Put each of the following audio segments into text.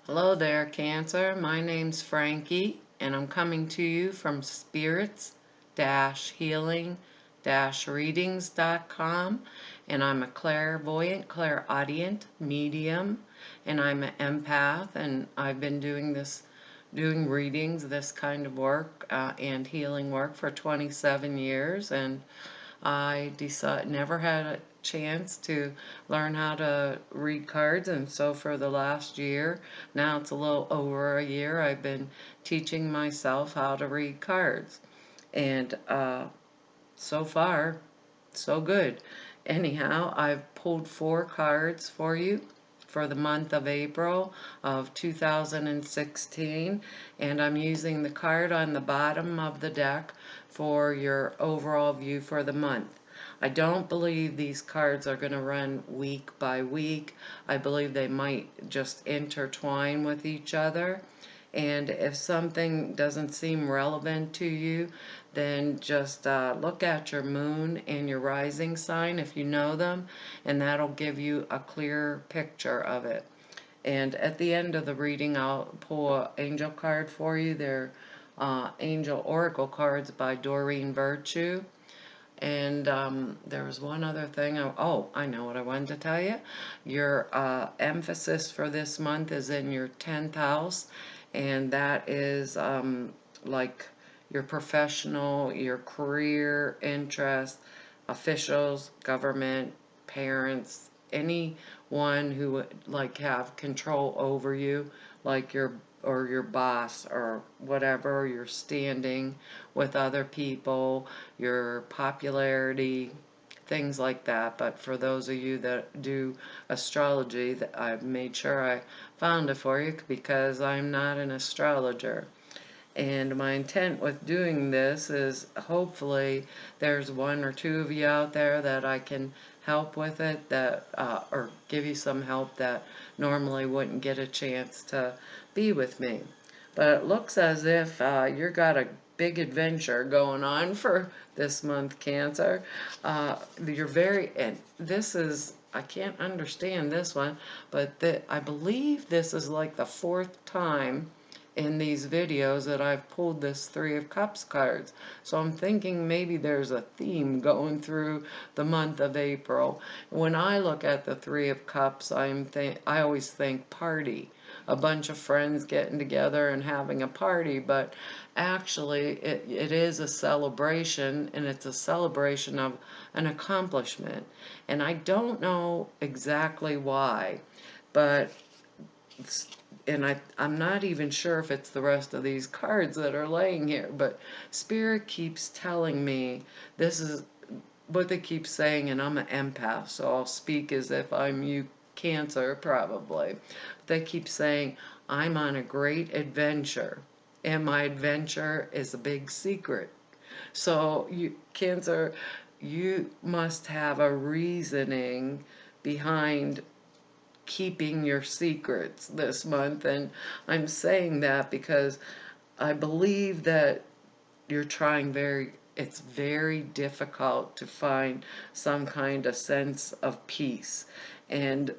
Hello there, Cancer. My name's Frankie, and I'm coming to you from spirits-healing-readings.com, and I'm a clairvoyant, clairaudient medium, and I'm an empath, and I've been doing readings, this kind of work, and healing work for 27 years, and I never had a chance to learn how to read cards, and so for the last year, now it's a little over a year, I've been teaching myself how to read cards. And so far, so good. Anyhow, I've pulled 4 cards for you for the month of April of 2016, and I'm using the card on the bottom of the deck for your overall view for the month. I don't believe these cards are going to run week by week. I believe they might just intertwine with each other. And if something doesn't seem relevant to you, then just look at your moon and your rising sign if you know them, and that'll give you a clear picture of it. And at the end of the reading, I'll pull an angel card for you. They're Angel Oracle cards by Doreen Virtue. And there was one other thing. I know what I wanted to tell you. Your emphasis for this month is in your 10th house, and that is like your professional, your career, interest, officials, government, parents, anyone who would like have control over you, like your boss or whatever, your standing with other people, your popularity, things like that. But for those of you that do astrology, I've made sure I found it for you because I'm not an astrologer. And my intent with doing this is hopefully there's 1 or 2 of you out there that I can help with it, that or give you some help that normally wouldn't get a chance to be with me. But it looks as if you've got a big adventure going on for this month, Cancer. And this is, I can't understand this one, but I believe this is like the 4th time in these videos that I've pulled this 3 of Cups cards. So I'm thinking maybe there's a theme going through the month of April. When I look at the 3 of Cups, I always think party. A bunch of friends getting together and having a party, but actually it is a celebration, and it's a celebration of an accomplishment. And I don't know exactly why, but I'm not even sure if it's the rest of these cards that are laying here, but Spirit keeps telling me this is what they keep saying, and I'm an empath, so I'll speak as if I'm you, Cancer, probably. They keep saying, I'm on a great adventure, and my adventure is a big secret. So, Cancer, you must have a reasoning behind keeping your secrets this month, and I'm saying that because I believe that you're trying it's very difficult to find some kind of sense of peace. And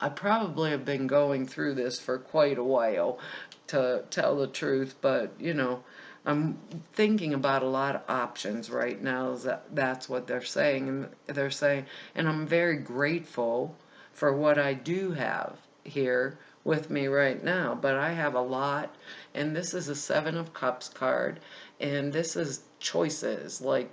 I probably have been going through this for quite a while, to tell the truth, but I'm thinking about a lot of options right now. That's what they're saying, and and I'm very grateful for what I do have here with me right now. But I have a lot, and this is a 7 of Cups card, and this is choices like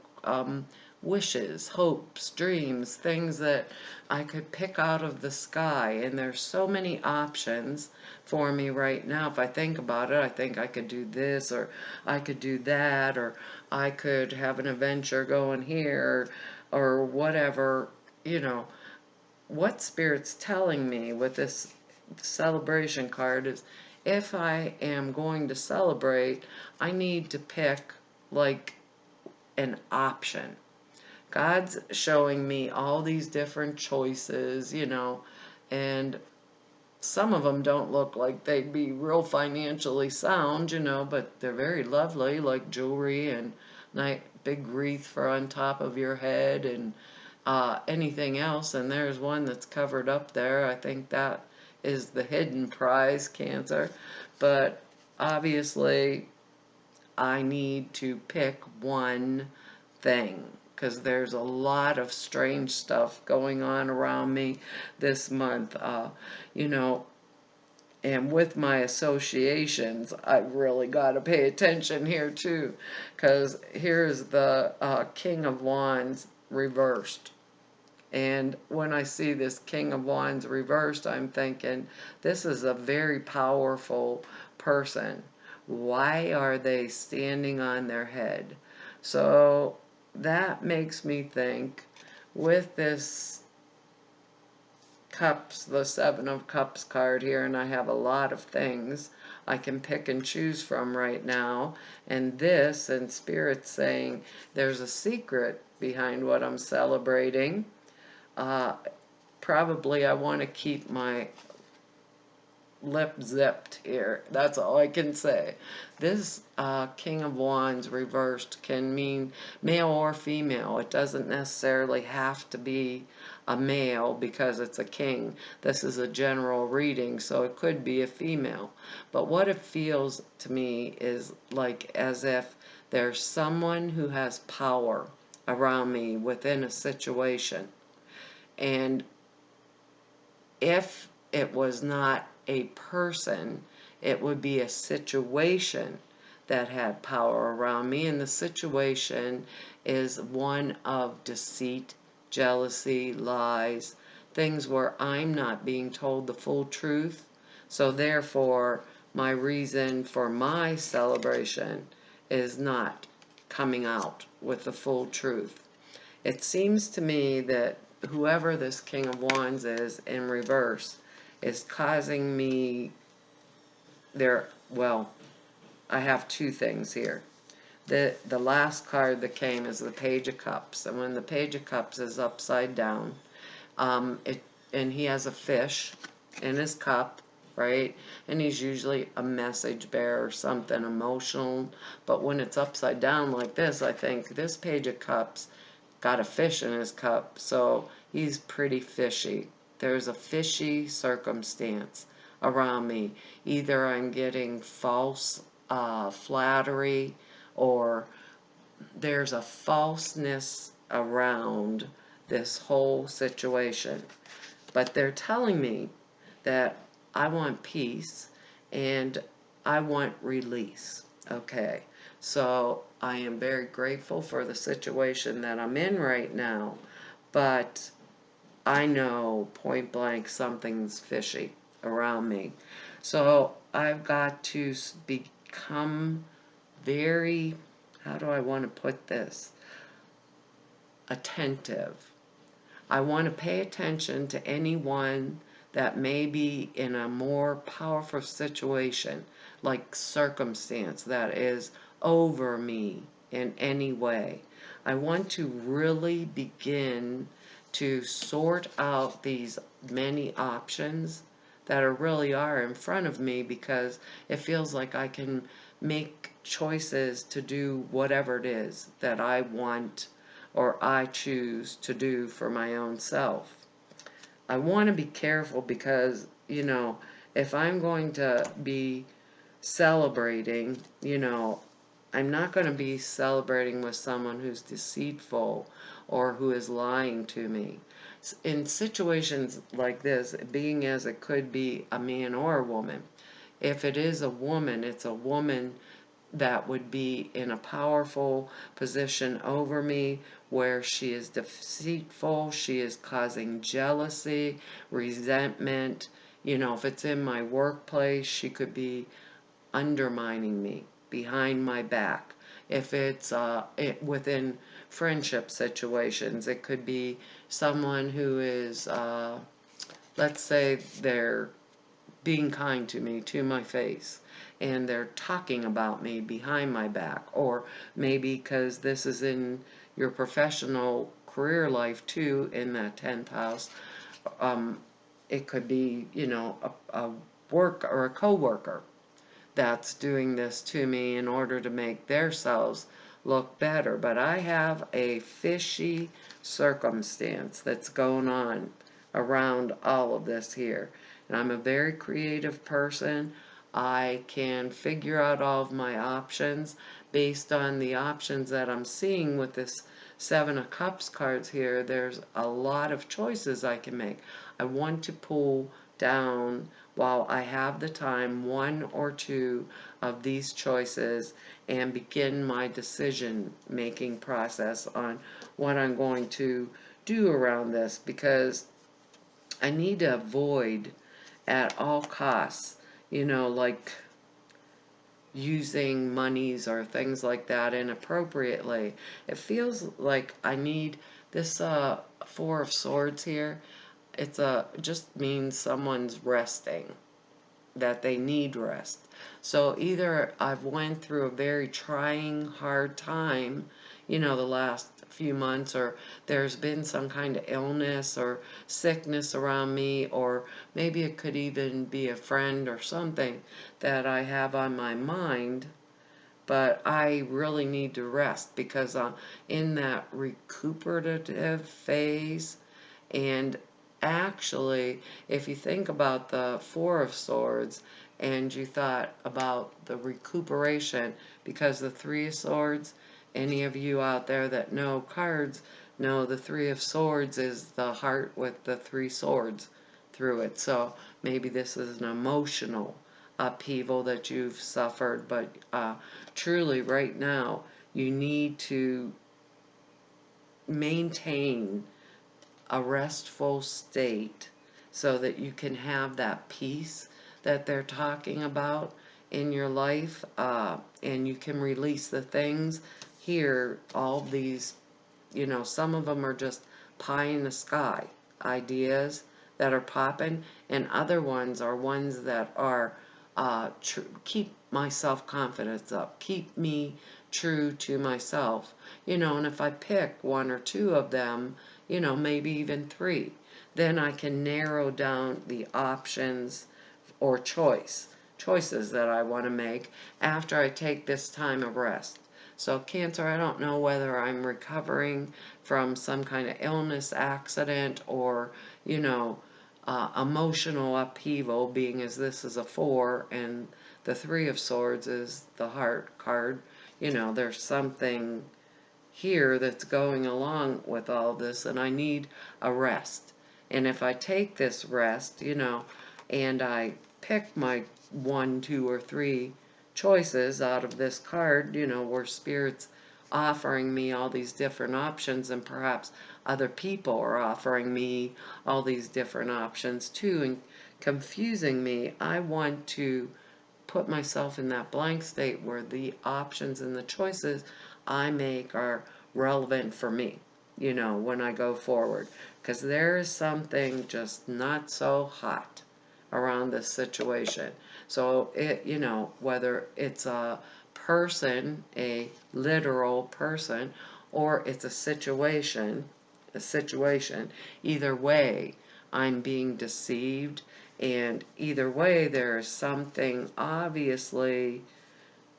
wishes, hopes, dreams, things that I could pick out of the sky, and there's so many options for me right now. If I think about it, I think I could do this, or I could do that, or I could have an adventure going here, or whatever. What Spirit's telling me with this celebration card is if I am going to celebrate, I need to pick like an option. God's showing me all these different choices, and some of them don't look like they'd be real financially sound, but they're very lovely, like jewelry and big wreath for on top of your head, and anything else, and there's one that's covered up there. I think that is the hidden prize, Cancer. But obviously, I need to pick one thing because there's a lot of strange stuff going on around me this month. You know, and with my associations, I've really got to pay attention here too, because here's the King of Wands reversed. And when I see this King of Wands reversed, I'm thinking, this is a very powerful person. Why are they standing on their head? So that makes me think, with this Cups, the Seven of Cups card here, and I have a lot of things I can pick and choose from right now. And this, and Spirit's saying there's a secret behind what I'm celebrating. Probably I want to keep my lip zipped here. That's all I can say. This King of Wands reversed can mean male or female. It doesn't necessarily have to be a male because it's a king. This is a general reading, so it could be a female. But what it feels to me is like as if there's someone who has power around me within a situation. And if it was not a person, it would be a situation that had power around me. And the situation is one of deceit, jealousy, lies, things where I'm not being told the full truth. So therefore, my reason for my celebration is not coming out with the full truth. It seems to me that whoever this King of Wands is in reverse is causing me well, I have two things here. The last card that came is the Page of Cups, and when the Page of Cups is upside down, and he has a fish in his cup, right? And he's usually a message bearer or something emotional, but when it's upside down like this, I think this Page of Cups got a fish in his cup, so he's pretty fishy. There's a fishy circumstance around me. Either I'm getting false flattery, or there's a falseness around this whole situation. But they're telling me that I want peace and I want release. Okay, so I am very grateful for the situation that I'm in right now, but I know point blank something's fishy around me. So I've got to become very, how do I want to put this? Attentive. I want to pay attention to anyone that may be in a more powerful situation, like circumstance that is over me in any way. I want to really begin to sort out these many options that really are in front of me, because it feels like I can make choices to do whatever it is that I want or I choose to do for my own self. I want to be careful because, if I'm going to be celebrating, I'm not going to be celebrating with someone who's deceitful or who is lying to me. In situations like this, being as it could be a man or a woman, if it is a woman, it's a woman that would be in a powerful position over me, where she is deceitful, she is causing jealousy, resentment. If it's in my workplace, she could be undermining me behind my back. If it's within friendship situations, it could be someone who is, let's say they're being kind to me to my face, and they're talking about me behind my back. Or maybe because this is in your professional career life too, in that 10th house, it could be, a work or a co-worker that's doing this to me in order to make themselves look better. But I have a fishy circumstance that's going on around all of this here. And I'm a very creative person. I can figure out all of my options based on the options that I'm seeing with this Seven of Cups cards here. There's a lot of choices I can make. I want to pull down, while I have the time, one or two of these choices and begin my decision making process on what I'm going to do around this, because I need to avoid at all costs, like using monies or things like that inappropriately. It feels like I need this Four of Swords here. Just means someone's resting, that they need rest. So either I've went through a very trying, hard time, the last few months, or there's been some kind of illness or sickness around me, or maybe it could even be a friend or something that I have on my mind, but I really need to rest because I'm in that recuperative phase. And actually, if you think about the Four of Swords and you thought about the recuperation, because the Three of Swords, any of you out there that know cards know the Three of Swords is the heart with the three swords through it. So maybe this is an emotional upheaval that you've suffered, but truly right now you need to maintain a restful state so that you can have that peace that they're talking about in your life, and you can release the things here. All these, some of them are just pie in the sky ideas that are popping, and other ones are ones that are keep my self-confidence up, keep me true to myself, and if I pick one or two of them, maybe even three, then I can narrow down the options or choices that I want to make after I take this time of rest. So Cancer, I don't know whether I'm recovering from some kind of illness, accident, or, emotional upheaval, being as this is a four and the Three of Swords is the heart card. There's something here that's going along with all this, and I need a rest. And if I take this rest, and I pick my one, two, or three choices out of this card, where Spirit's offering me all these different options, and perhaps other people are offering me all these different options too, and confusing me, I want to put myself in that blank state where the options and the choices I make are relevant for me, when I go forward. Because there is something just not so hot around this situation. So whether it's a person, a literal person, or it's a situation, either way, I'm being deceived, and either way, there is something obviously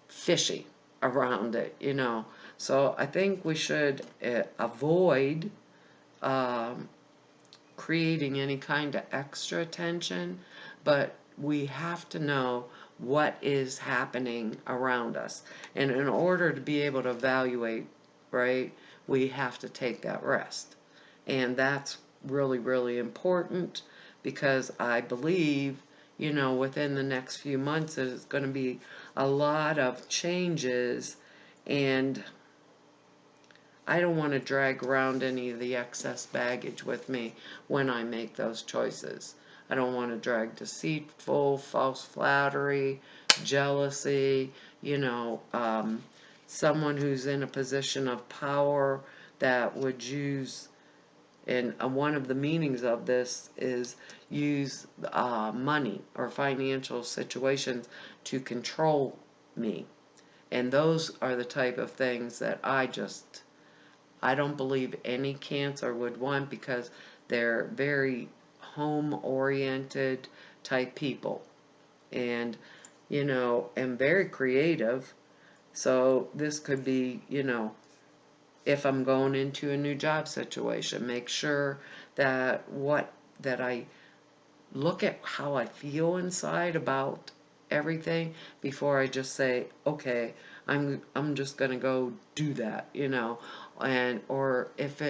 fishy around it. So I think we should avoid um, creating any kind of extra tension, but we have to know what is happening around us. And in order to be able to evaluate, right, we have to take that rest. And that's really, really important, because I believe, within the next few months, there's going to be a lot of changes, and I don't want to drag around any of the excess baggage with me when I make those choices. I don't want to drag deceitful, false flattery, jealousy, someone who's in a position of power that would use, and one of the meanings of this is use money or financial situations to control me. And those are the type of things that I don't believe any Cancer would want, because they're very home-oriented type people. And, and very creative, So this could be, if I'm going into a new job situation, make sure that I look at how I feel inside about everything before I just say, okay, I'm just gonna go do that, and or if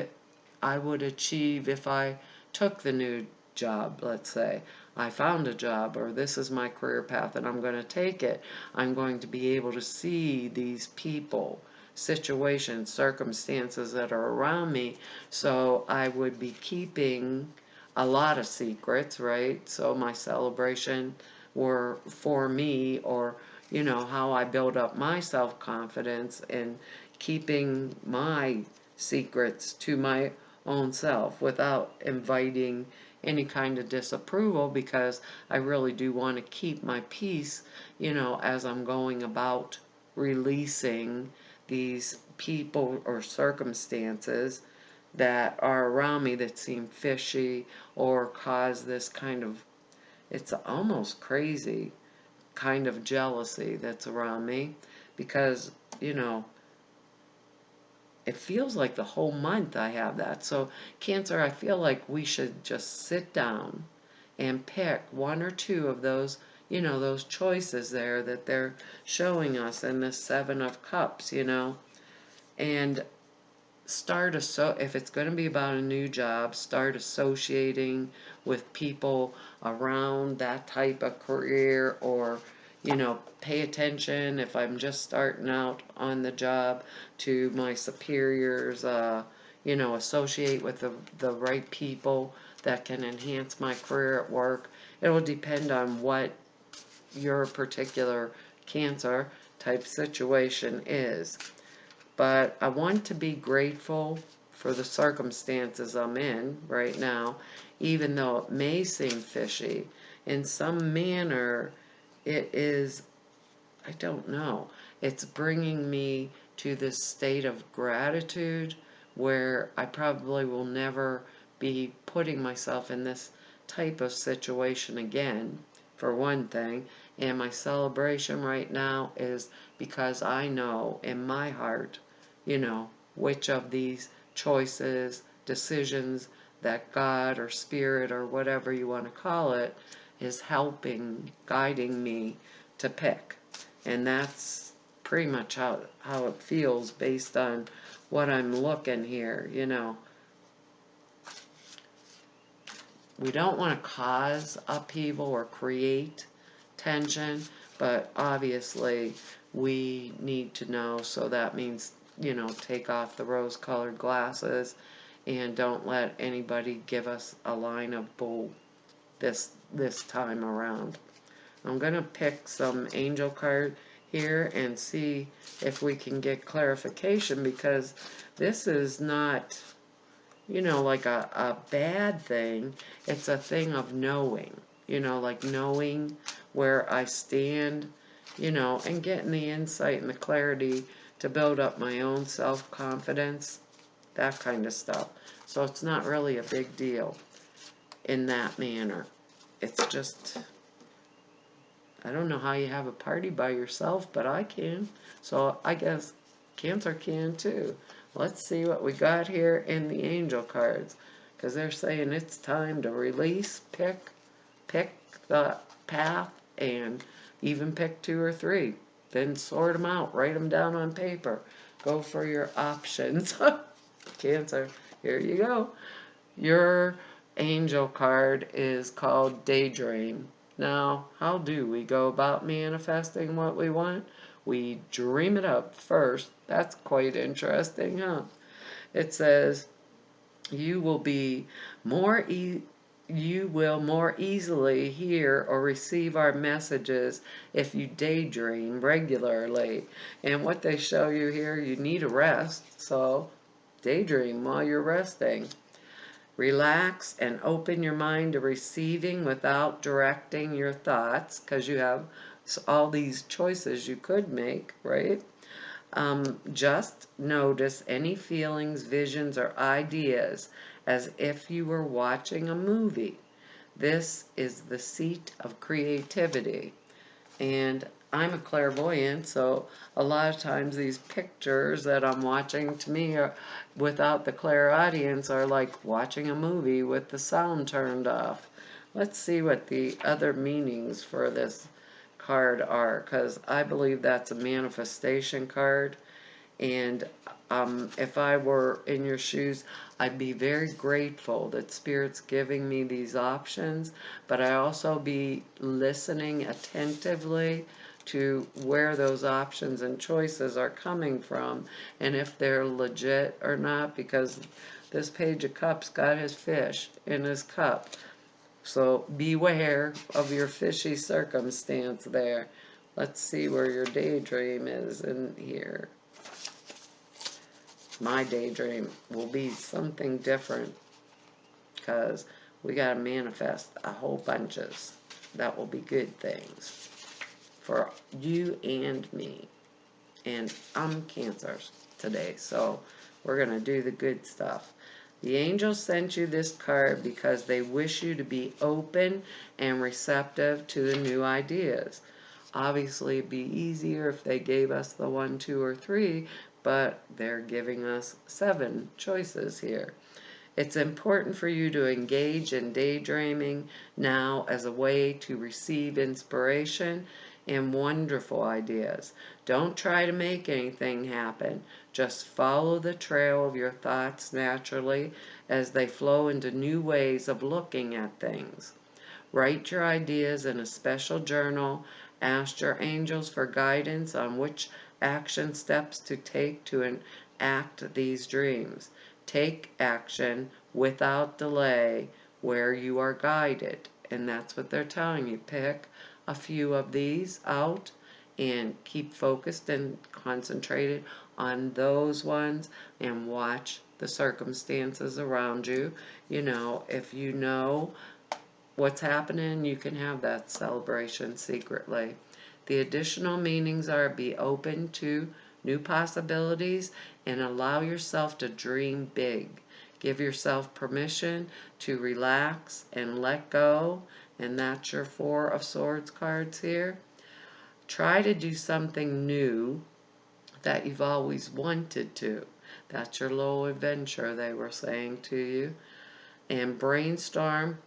I would achieve if I took the new job, let's say I found a job or this is my career path and I'm going to take it, I'm going to be able to see these people, situations, circumstances that are around me, so I would be keeping a lot of secrets, right? So my celebration were for me, or how I build up my self-confidence and keeping my secrets to my own self without inviting any kind of disapproval, because I really do want to keep my peace, as I'm going about releasing these people or circumstances that are around me that seem fishy or cause this kind of, it's almost crazy kind of jealousy that's around me, because, it feels like the whole month I have that. So, Cancer, I feel like we should just sit down and pick one or two of those, those choices there that they're showing us in this Seven of Cups, and if it's going to be about a new job, start associating with people around that type of career, or pay attention if I'm just starting out on the job to my superiors, associate with the right people that can enhance my career at work. It will depend on what your particular Cancer type situation is. But I want to be grateful for the circumstances I'm in right now, even though it may seem fishy. In some manner, it is, I don't know, it's bringing me to this state of gratitude where I probably will never be putting myself in this type of situation again, for one thing. And my celebration right now is because I know in my heart, which of these choices, decisions that God or Spirit or whatever you want to call it is helping, guiding me to pick. And that's pretty much how it feels based on what I'm looking here, We don't want to cause upheaval or create tension, but obviously we need to know, so that means, take off the rose-colored glasses and don't let anybody give us a line of bull this time around. I'm going to pick some angel card here and see if we can get clarification, because this is not, like a bad thing. It's a thing of knowing, like knowing where I stand, and getting the insight and the clarity to build up my own self-confidence, that kind of stuff. So it's not really a big deal in that manner. It's just, I don't know how you have a party by yourself, but I can. So I guess Cancer can too. Let's see what we got here in the angel cards, because they're saying it's time to release, pick the path, and even pick two or three. Then sort them out, write them down on paper. Go for your options. Cancer, here you go. Your angel card is called Daydream. Now, how do we go about manifesting what we want? We dream it up first. That's quite interesting, huh? It says, you will be more you will more easily hear or receive our messages if you daydream regularly. And what they show you here, you need a rest, so daydream while you're resting. Relax and open your mind to receiving without directing your thoughts, because you have all these choices you could make, right? Just notice any feelings, visions, or ideas as if you were watching a movie. This is the seat of creativity. And I'm a clairvoyant, so a lot of times these pictures that I'm watching, to me, are, without the clairaudience, are like watching a movie with the sound turned off. Let's see what the other meanings for this card are, because I believe that's a manifestation card. And if I were in your shoes, I'd be very grateful that Spirit's giving me these options, but I also be listening attentively to where those options and choices are coming from and if they're legit or not, because this Page of Cups got his fish in his cup. So beware of your fishy circumstance there. Let's see where your daydream is in here. My daydream will be something different because we got to manifest a whole bunches that will be good things for you and me. And I'm Cancer today, so we're going to do the good stuff. The angels sent you this card because they wish you to be open and receptive to the new ideas. Obviously, it'd be easier if they gave us the 1, 2, or 3, but they're giving us 7 choices here. It's important for you to engage in daydreaming now as a way to receive inspiration and wonderful ideas. Don't try to make anything happen. Just follow the trail of your thoughts naturally as they flow into new ways of looking at things. Write your ideas in a special journal. Ask your angels for guidance on which action steps to take to enact these dreams. Take action without delay where you are guided. And that's what they're telling you. Pick a few of these out and keep focused and concentrated on those ones and watch the circumstances around you. You know, if you know what's happening, you can have that celebration secretly. The additional meanings are be open to new possibilities and allow yourself to dream big. Give yourself permission to relax and let go, and that's your 4 of Swords cards here. Try to do something new that you've always wanted to. That's your little adventure they were saying to you. And brainstorm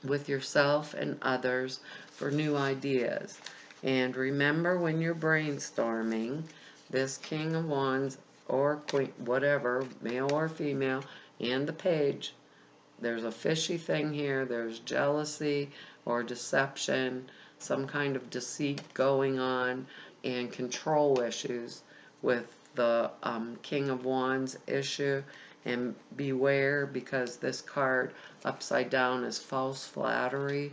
with yourself and others for new ideas. And remember, when you're brainstorming, this King of Wands or Queen, whatever, male or female, and the Page, there's a fishy thing here. There's jealousy or deception, some kind of deceit going on, and control issues with the King of Wands issue. And beware, because this card upside down is false flattery.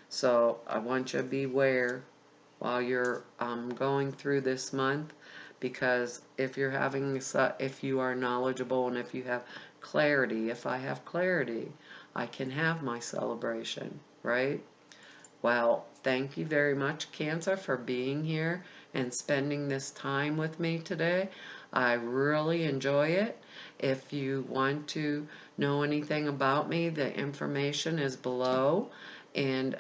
So I want you to beware while you're going through this month, because if you're having, if you are knowledgeable and if you have clarity, if I have clarity, I can have my celebration, right? Well, thank you very much, Cancer, for being here and spending this time with me today. I really enjoy it. If you want to know anything about me, the information is below. And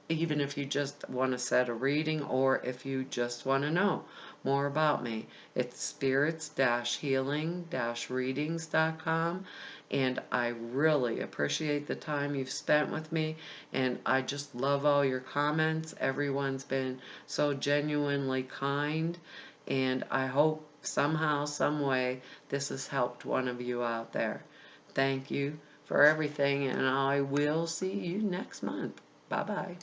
even if you just want to set a reading, or if you just want to know more about me, it's spirits-healing-readings.com. And I really appreciate the time you've spent with me, and I just love all your comments. Everyone's been so genuinely kind, and I hope somehow, some way, this has helped one of you out there. Thank you for everything, and I will see you next month. Bye-bye.